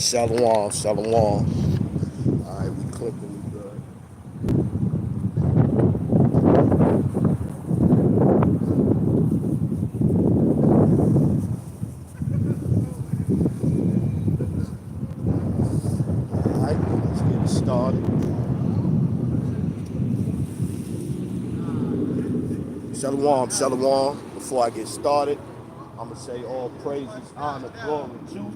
Shalom, shalom. All right, we clicking, we good. All right, let's get it started. Shalom, shalom. Before I get started, I'm going to say all praises, honor, glory to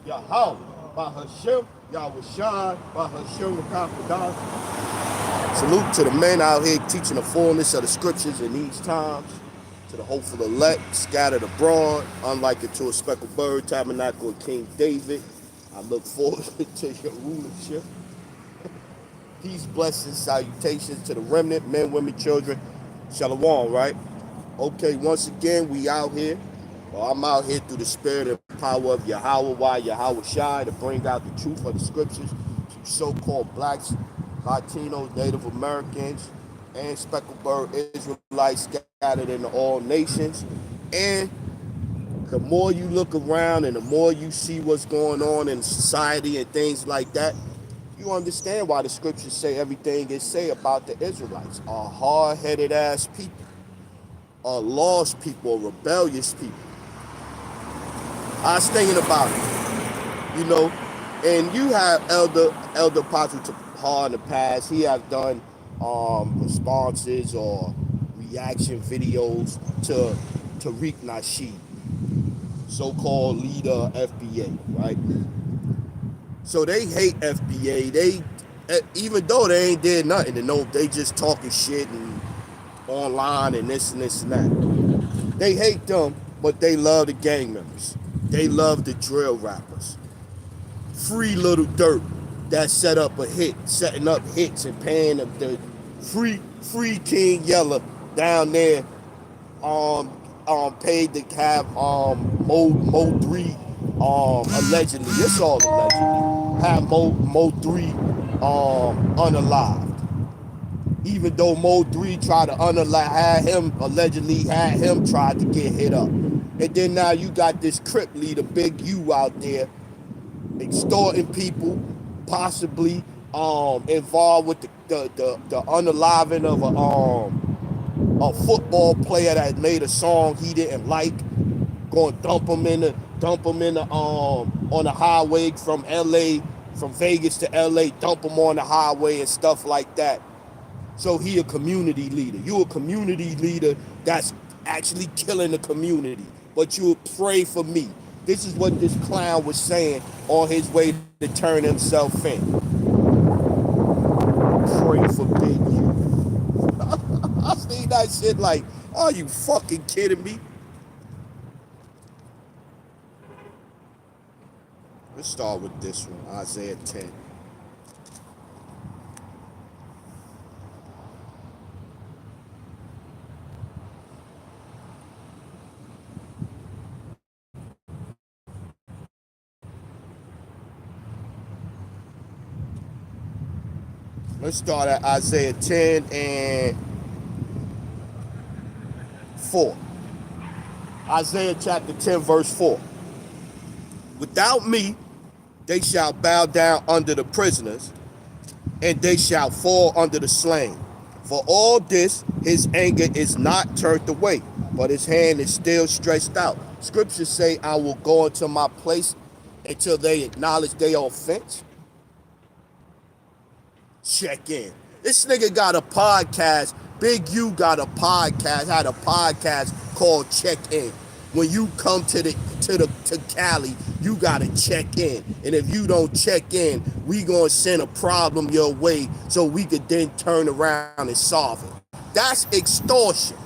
Yahweh, by Hashem, Yahweh Shai, by Hashem, the Kafadah. Salute to the men out here teaching the fullness of the scriptures in these times. To the hopeful elect, scattered abroad, unlike it to a speckled bird, tabernacle of King David. I look forward to your rulership. Peace, blessings, salutations to the remnant, men, women, children. Shalom, right? Okay, once again, we out here. Well, I'm out here through the spirit and power of Yahweh, Yahweh Shai, to bring out the truth of the scriptures to so-called blacks, Latinos, Native Americans, and speckled bird Israelites scattered in all nations. And the more you look around and the more you see what's going on in society and things like that, you understand why the scriptures say everything it say about the Israelites are hard-headed ass people, are lost people, rebellious people. I was thinking about it, and you have Elder Apostle Tahar in the past. He have done responses or reaction videos to Tariq Nasheed, so-called leader of FBA, right? So they hate FBA. They, even though they ain't did nothing, they just talking shit and online and this and this and that. They hate them, but they love the gang members. They love the drill rappers. Free Little Dirt that set up a hit, setting up hits and paying the free King Yella down there paid to have Mo 3 allegedly, it's all allegedly, have Mo 3 unalived. Even though Mo 3 tried to allegedly had him tried to get hit up. And then now you got this Crip leader, Big U, out there extorting people, possibly involved with the unaliving of a football player that made a song he didn't like, going to dump him in the on the highway from Vegas to LA, dump him on the highway and stuff like that. So he a community leader. You a community leader that's actually killing the community, but you pray for me. This is what this clown was saying on his way to turn himself in. Pray for Big U. I see that shit like, are you fucking kidding me? Let's start with this one, Isaiah 10. Let's start at Isaiah 10 and 4. Isaiah chapter 10, verse 4. Without me, they shall bow down under the prisoners, and they shall fall under the slain. For all this, his anger is not turned away, but his hand is still stretched out. Scriptures say, I will go into my place until they acknowledge their offense. Check in. This nigga got a podcast. Big U got a podcast, had a podcast called Check In. When you come to Cali, you gotta check in. And if you don't check in, we gonna send a problem your way so we could then turn around and solve it. That's extortion.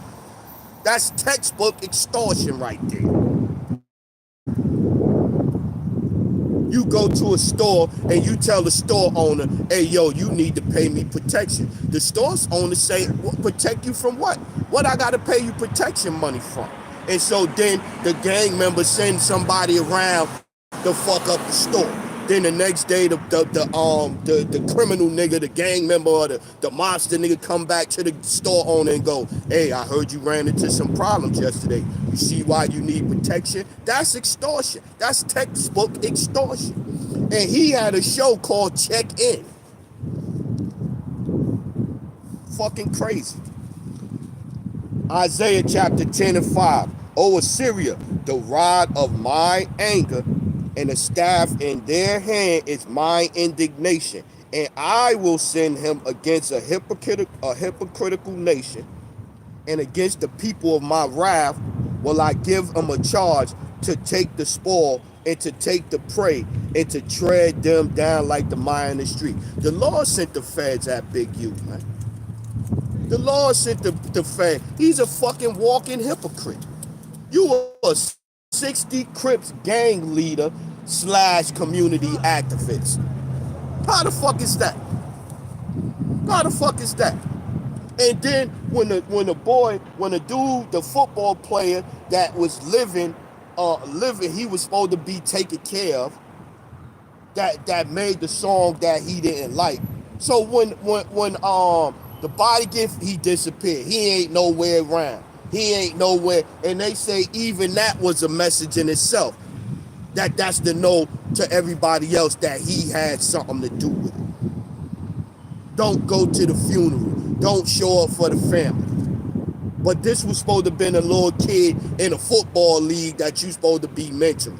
That's textbook extortion right there. You go to a store and you tell the store owner, hey, yo, you need to pay me protection. The store owner say, protect you from what? What I got to pay you protection money from? And so then the gang member sends somebody around to fuck up the store. Then the next day, the criminal nigga, the gang member or the monster nigga come back to the store owner and go, hey, I heard you ran into some problems yesterday. You see why you need protection? That's extortion. That's textbook extortion. And he had a show called Check In. Fucking crazy. Isaiah chapter 10 and 5. O Assyria, the rod of my anger, and the staff in their hand is my indignation. And I will send him against a hypocritical nation, and against the people of my wrath will I give them a charge to take the spoil and to take the prey and to tread them down like the mire in the street. The Lord sent the feds at Big U, man. The Lord sent the fed. He's a fucking walking hypocrite. You a 60 Crips gang leader / community activist. How the fuck is that? How the fuck is that? And then when the dude, the football player that was living, he was supposed to be taken care of, that made the song that he didn't like. So when the body gift, he disappeared. He ain't nowhere around. He ain't nowhere. And they say even that was a message in itself. That's to know to everybody else that he had something to do with it. Don't go to the funeral. Don't show up for the family. But this was supposed to have been a little kid in a football league that you supposed to be mentoring.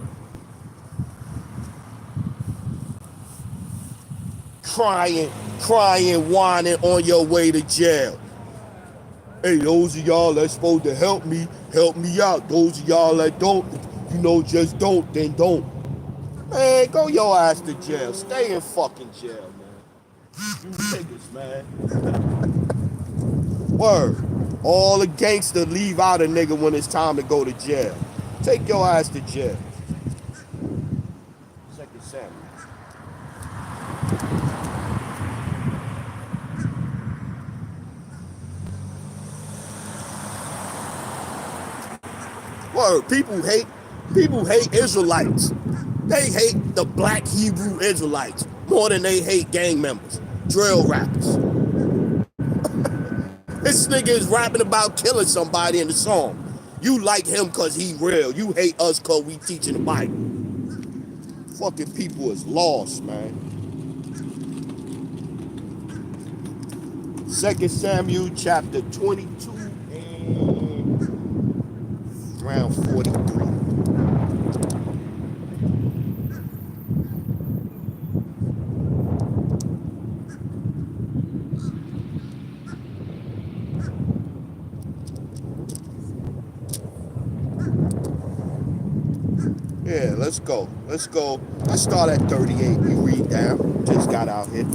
Crying, whining on your way to jail. Hey, those of y'all that's supposed to help me out. Those of y'all that don't, just don't, then don't. Man, go your ass to jail. Stay in fucking jail, man. You niggas, man. Word. All the gangsters leave out a nigga when it's time to go to jail. Take your ass to jail. 2 Samuel. Word. People hate Israelites. They hate the black Hebrew Israelites more than they hate gang members, drill rappers. This nigga is rapping about killing somebody in the song. You like him because he real. You hate us because we teaching the Bible. Fucking people is lost, man. 2 Samuel chapter 22 and around 43. Yeah, let's go. Let's start at 38. We read down. Just got out here.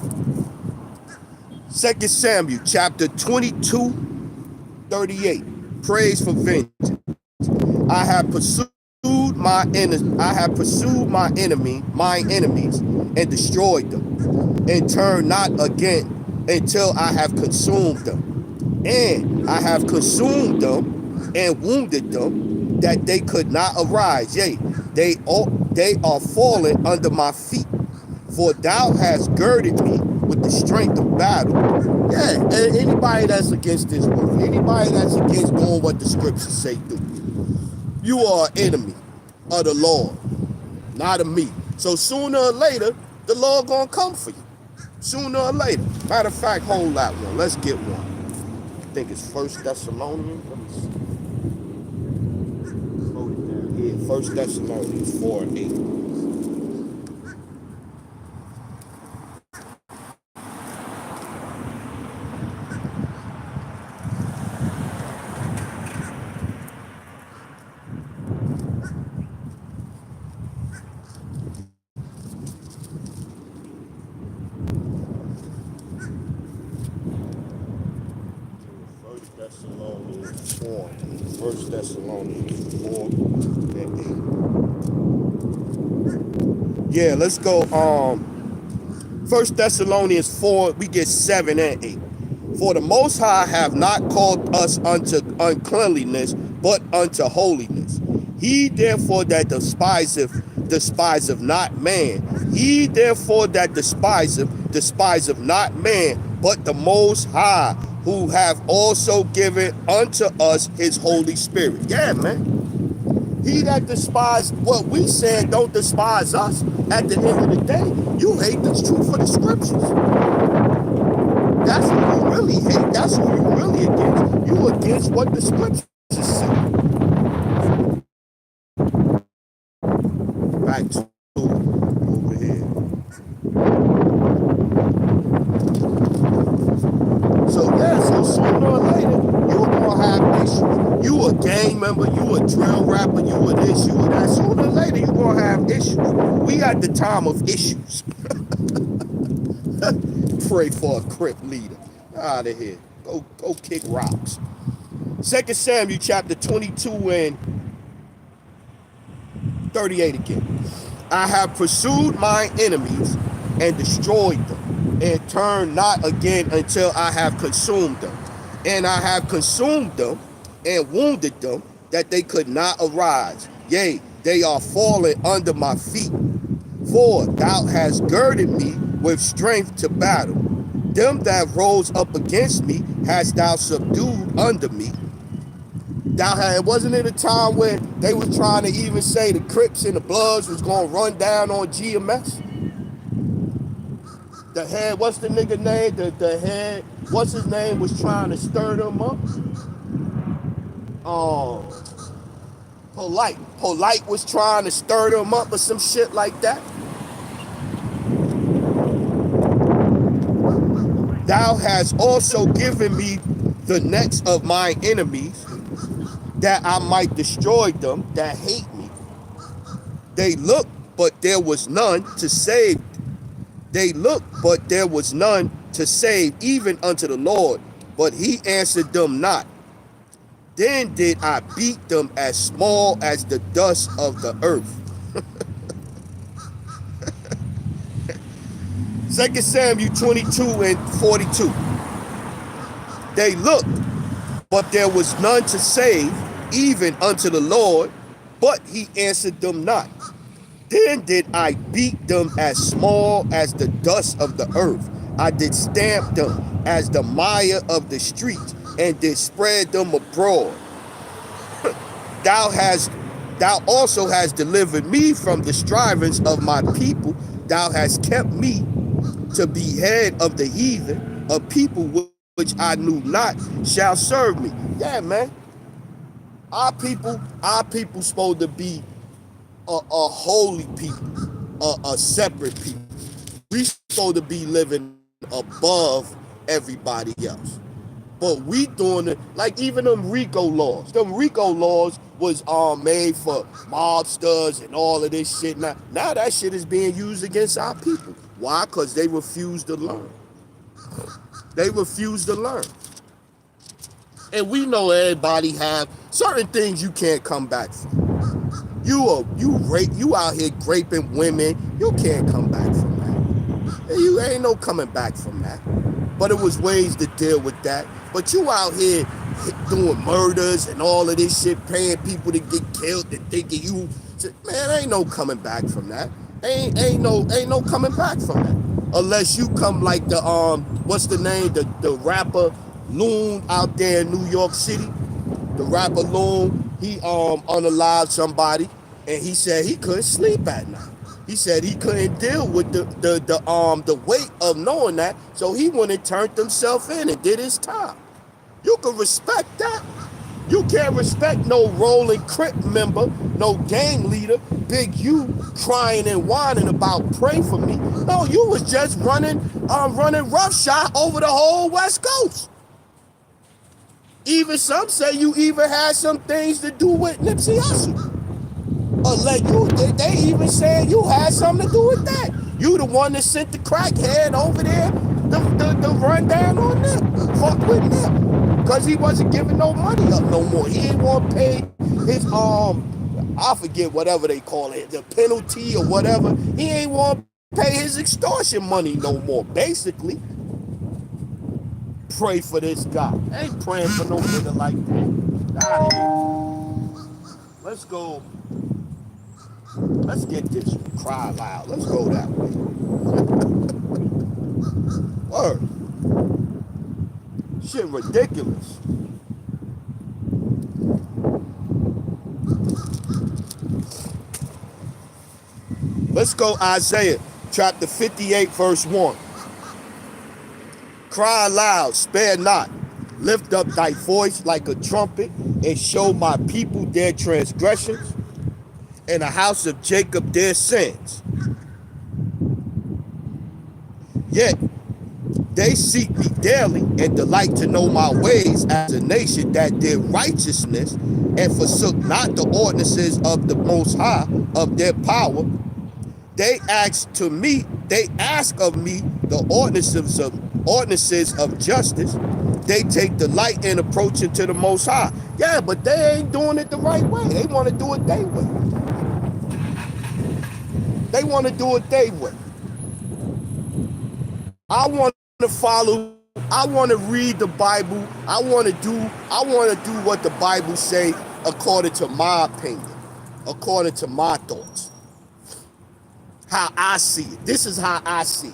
2 Samuel chapter 22, 38. Praise for vengeance. I have pursued my enemies, and destroyed them, and turned not again until I have consumed them. And I have consumed them and wounded them, that they could not arise. Yea, they are fallen under my feet. For thou hast girded me with the strength of battle. Yeah, and anybody that's against this word, anybody that's against doing what the scriptures say do, you are an enemy of the Lord, not of me. So sooner or later, the Lord gonna come for you. Sooner or later. Matter of fact, hold that one. Let's get one. I think it's 1 Thessalonians. Let me see. Hold it down here. 1 Thessalonians 4 and 8. First Thessalonians 4 and 8. Yeah, let's go. 1 Thessalonians 4, we get 7 and 8. For the Most High have not called us unto uncleanliness, but unto holiness. He therefore that despiseth not man. He therefore that despiseth not man, but the Most High, who have also given unto us his Holy Spirit. Yeah, man. He that despise what we said don't despise us. At the end of the day, you hate the truth of the scriptures. That's who you really hate. That's who you really against. You against what the scriptures say. Back to over here. So yeah, so sooner or later, you're gonna have issues. You a gang member, you a drill rapper, you a this, you a that. Sooner or later, you're gonna have issues. We at the time of issues. Pray for a Crip leader. Out of here. Go kick rocks. 2 Samuel chapter 22 and 38 again. I have pursued my enemies and destroyed them, and turned not again until I have consumed them. And I have consumed them and wounded them, that they could not arise. Yea, they are fallen under my feet. For thou hast girded me with strength to battle. Them that rose up against me hast thou subdued under me. Wasn't it a time where they was trying to even say the Crips and the Bloods was going to run down on GMS? The head, what's the nigga name? The head, what's his name, was trying to stir them up? Polite was trying to stir them up or some shit like that. Thou hast also given me the necks of my enemies, that I might destroy them that hate me. They looked, but there was none to save. They looked, but there was none to save, even unto the Lord. But he answered them not. Then did I beat them as small as the dust of the earth. 2 Samuel 22 and 42. They looked, but there was none to save, even unto the Lord, but he answered them not. Then did I beat them as small as the dust of the earth. I did stamp them as the mire of the street, and did spread them abroad. Thou also hast delivered me from the strivings of my people. Thou hast kept me to be head of the heathen. A people which I knew not shall serve me. Yeah, man. Our people supposed to be a holy people, a separate people. We supposed to be living above everybody else. But we doing it, like even them RICO laws. Them RICO laws was made for mobsters and all of this shit. Now that shit is being used against our people. Why? Because they refuse to learn. They refuse to learn. And we know everybody have certain things you can't come back from. You out here raping women. You can't come back from that. You ain't no coming back from that. But it was ways to deal with that. But you out here doing murders and all of this shit, paying people to get killed and thinking you, man, ain't no coming back from that. Ain't no coming back from that. Unless you come like the what's the name? The rapper Loon out there in New York City. The rapper Loon, he unalived somebody, and he said he couldn't sleep at night. He said he couldn't deal with the weight of knowing that, so he went and turned himself in and did his time. You can respect that. You can't respect no rolling Crip member, no gang leader, Big U, crying and whining about pray for me. No, you was just running roughshod over the whole West Coast. Even some say you even had some things to do with Nipsey Hussle. They even saying you had something to do with that. You the one that sent the crackhead over there to run down on them. Fuck with them. Because he wasn't giving no money up no more. He ain't want to pay his, I forget whatever they call it, the penalty or whatever. He ain't want to pay his extortion money no more, basically. Pray for this guy. I ain't praying for no nigga like that. Out of here. Let's go. Let's get this one. Cry loud. Let's go that way. Word. Shit ridiculous. Let's go Isaiah chapter 58 verse 1. Cry aloud, spare not. Lift up thy voice like a trumpet and show my people their transgressions and the house of Jacob their sins. Yet they seek me daily and delight to know my ways as a nation that did righteousness and forsook not the ordinances of the Most High of their power. They ask of me the ordinances of justice. They take delight in approaching to the Most High. Yeah, but they ain't doing it the right way. They want to do it their way. They want to do it their way. I want to follow. I want to read the Bible. I want to do what the Bible say according to my opinion, according to my thoughts. How I see it. This is how I see it.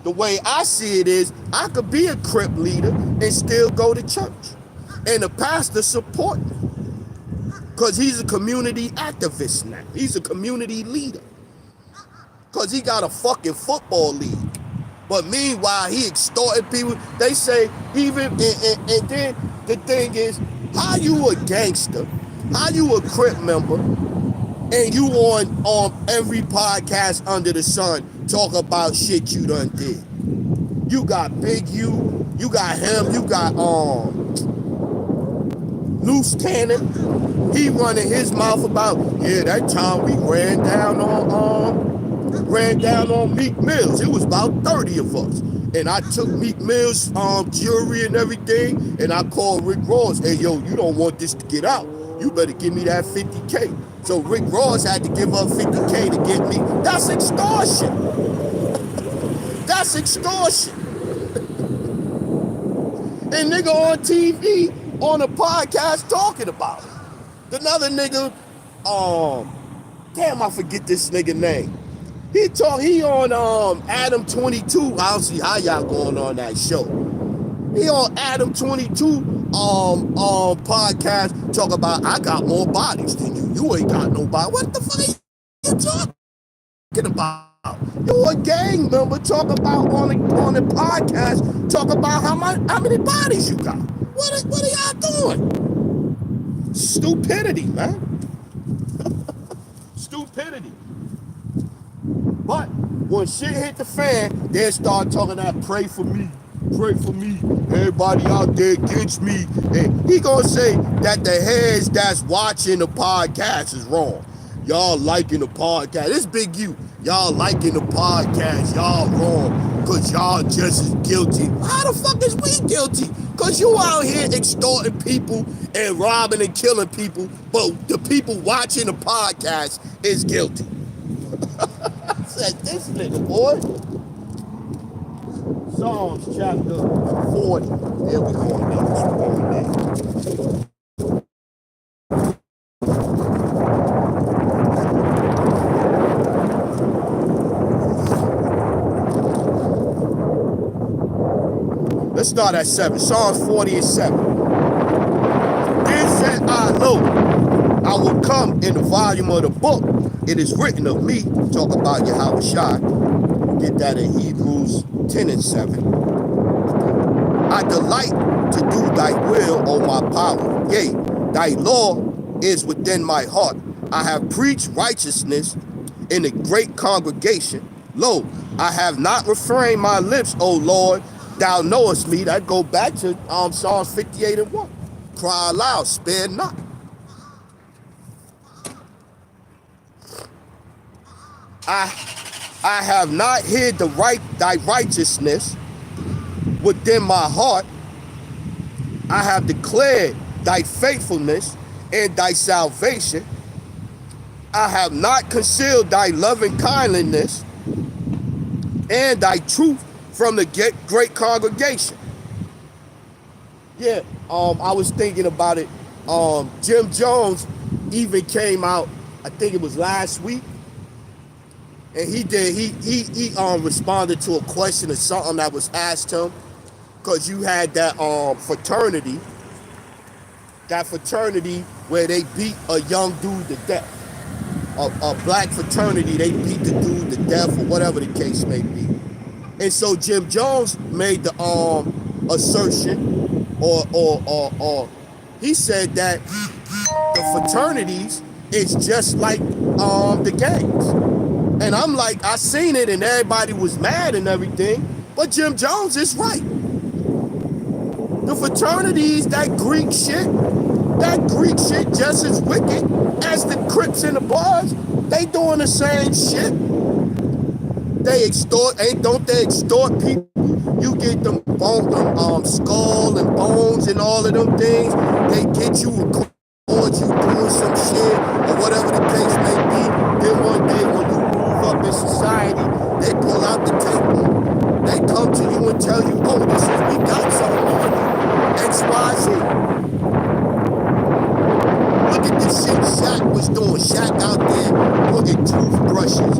The way I see it is, I could be a Crip leader and still go to church. And the pastor support me. Because he's a community activist now. He's a community leader. Because he got a fucking football league. But meanwhile, he extorted people. They say, even, and then the thing is, how you a gangster? How you a Crip member? And you on every podcast under the sun talk about shit you done did. You got Big U, you got him, you got Loose Cannon. He running his mouth about, yeah, that time we ran down on Meek Mills. It was about 30 of us. And I took Meek Mill's jewelry and everything, and I called Rick Ross, hey yo, you don't want this to get out. You better give me that 50K. So Rick Ross had to give up 50K to get me. That's extortion. That's extortion. And nigga on TV, on a podcast talking about it. Another nigga, damn, I forget this nigga name. He on Adam 22. I don't see how y'all going on that show. He on Adam 22 podcast talk about, I got more bodies than you. You ain't got no body. What the fuck are you talking about? You a gang member talk about on the podcast, talk about how many bodies you got. What are y'all doing? Stupidity, man. Stupidity. But when shit hit the fan, they start talking that pray for me. Pray for me. Everybody out there against me. And he gonna say that the heads that's watching the podcast is wrong. Y'all liking the podcast. This Big U. Y'all liking the podcast. Y'all wrong. Cause y'all just as guilty. How the fuck is we guilty? Cause you out here extorting people and robbing and killing people, but the people watching the podcast is guilty. I said, this nigga, boy. Psalms chapter 40. There we go. Let's start at 7. Psalms 40 and 7. Then said I, lo, I will come in the volume of the book. It is written of me. Talk about Yahweh Shai. Get that in Hebrews 10 and 7. I delight to do thy will, O my power. Yea, thy law is within my heart. I have preached righteousness in a great congregation. Lo, I have not refrained my lips, O Lord. Thou knowest me. That go back to Psalms 58 and 1. Cry aloud, spare not. I have not hid thy righteousness within my heart. I have declared thy faithfulness and thy salvation. I have not concealed thy loving kindness and thy truth from the great congregation. Yeah, I was thinking about it. Jim Jones even came out, I think it was last week, and he responded to a question or something that was asked him, because you had that fraternity where they beat a young dude to death. a black fraternity, they beat the dude to death or whatever the case may be. And so Jim Jones made the assertion, or he said that the fraternities is just like the gangs. And I'm like, I seen it and everybody was mad and everything, but Jim Jones is right. The fraternities, that Greek shit just as wicked as the Crips and the Bloods. They doing the same shit. They extort, don't they extort people? You get them skull and bones and all of them things. They get you a cord, you doing some shit or whatever the case may be. Then one day when you move up in society, they pull out the tape. They come to you and tell you, oh, we got something on you. X, Y, Z. Look at the shit Shaq was doing. Shaq out there putting toothbrushes,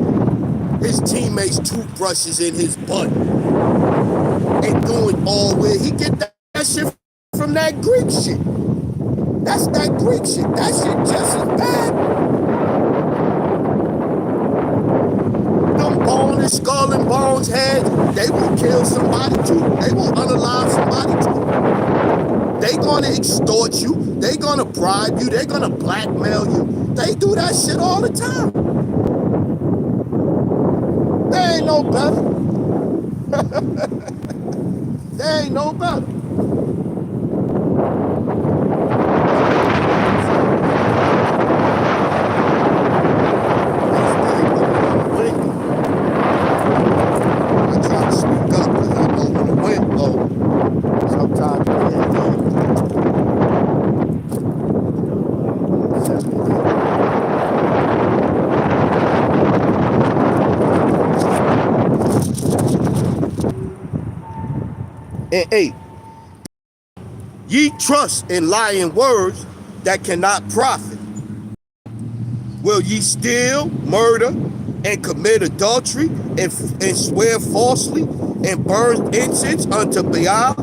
his teammates' toothbrushes in his butt. And doing all where he get that shit from that Greek shit. That's that Greek shit. That shit just as bad. Them bone and skull and bones heads, they will kill somebody too. They will unalive somebody too. They gonna extort you. They gonna bribe you. They gonna blackmail you. They do that shit all the time. They ain't no better. They ain't no better. I try to speak up because I know when the wind blows, sometimes you can't do it. And 8, ye trust in lying words that cannot profit. Will ye steal, murder, and commit adultery, and swear falsely, and burn incense unto Baal,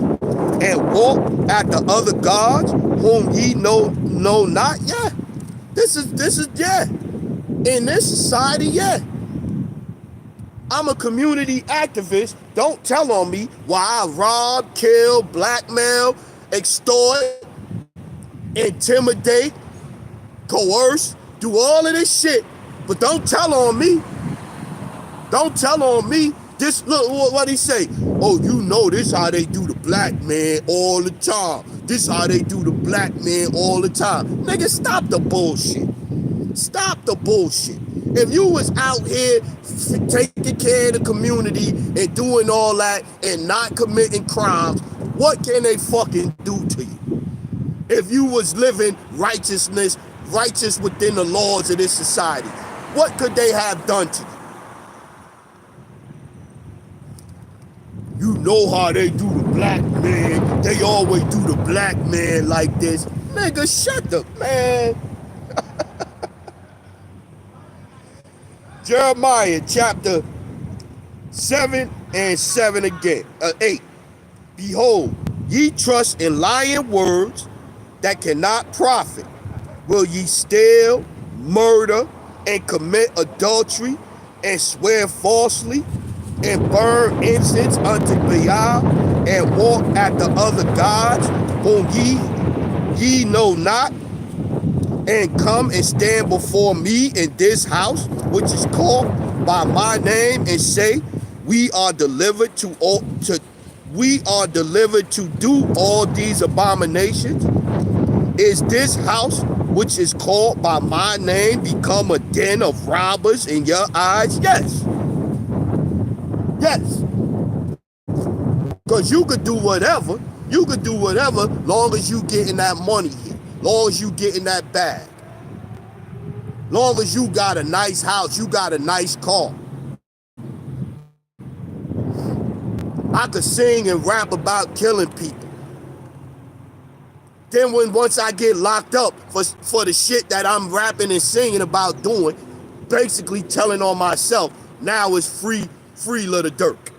and walk after other gods whom ye know not? Yeah. This is yeah. In this society, yeah. I'm a community activist. Don't tell on me why I rob, kill, blackmail, extort, intimidate, coerce, do all of this shit. But don't tell on me. Don't tell on me. This, look what he say. Oh, you know this how they do the black man all the time. This how they do the black man all the time. Nigga, stop the bullshit. Stop the bullshit. If you was out here taking care of the community and doing all that and not committing crimes, what can they fucking do to you? If you was living righteous within the laws of this society, what could they have done to you? You know how they do the black man. They always do the black man like this. Nigga, shut the man. Jeremiah chapter 7 and 7 again. 8. Behold, ye trust in lying words that cannot profit. Will ye steal, murder, and commit adultery, and swear falsely, and burn incense unto Baal, and walk after other gods whom ye know not, and come and stand before me in this house, which is called by my name, and say, we are delivered to do all these abominations? Is this house, which is called by my name, become a den of robbers in your eyes? Yes. Yes. Because you could do whatever. You could do whatever long as you getting that money here. Long as you getting that bag. Long as you got a nice house, you got a nice car. I could sing and rap about killing people. Then once I get locked up for the shit that I'm rapping and singing about doing, basically telling on myself, now it's free Little Dirk.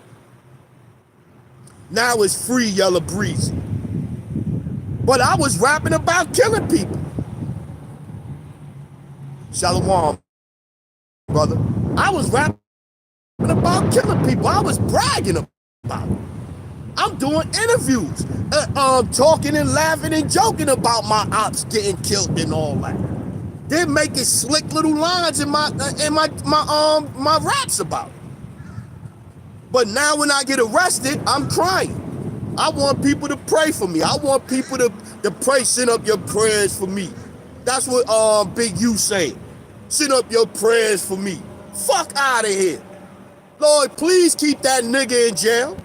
Now it's free Yellow Breezy. But I was rapping about killing people. Shalom. brother. I was rapping about killing people. I was bragging about it. I'm doing interviews, talking and laughing and joking about my ops getting killed and all that. They're making slick little lines in my raps about it. But now when I get arrested, I'm crying. I want people to pray for me. I want people to pray, send up your prayers for me. That's what Big U saying. Send up your prayers for me. Fuck out of here. Lord, please keep that nigga in jail.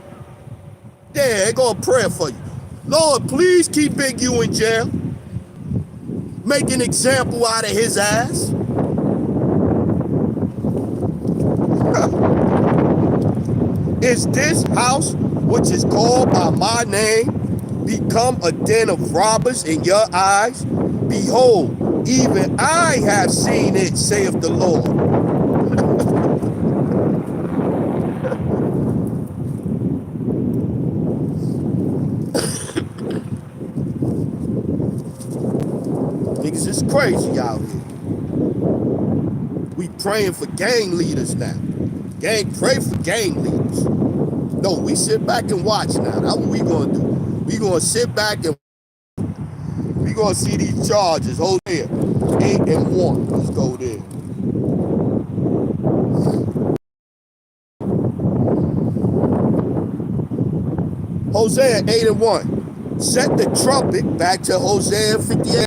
Yeah, they go a prayer for you. Lord, please keep Big U in jail. Make an example out of his ass. Is this house, which is called by my name, become a den of robbers in your eyes? Behold, even I have seen it, saith the Lord. Niggas is crazy out here. We praying for gang leaders now. Pray for gang leaders. No, we sit back and watch now. That's what we gonna do. We gonna sit back and we gonna see these charges. Hold there. 8 and 1. Let's go there. Hosea 8 and 1. Set the trumpet back to Hosea 58.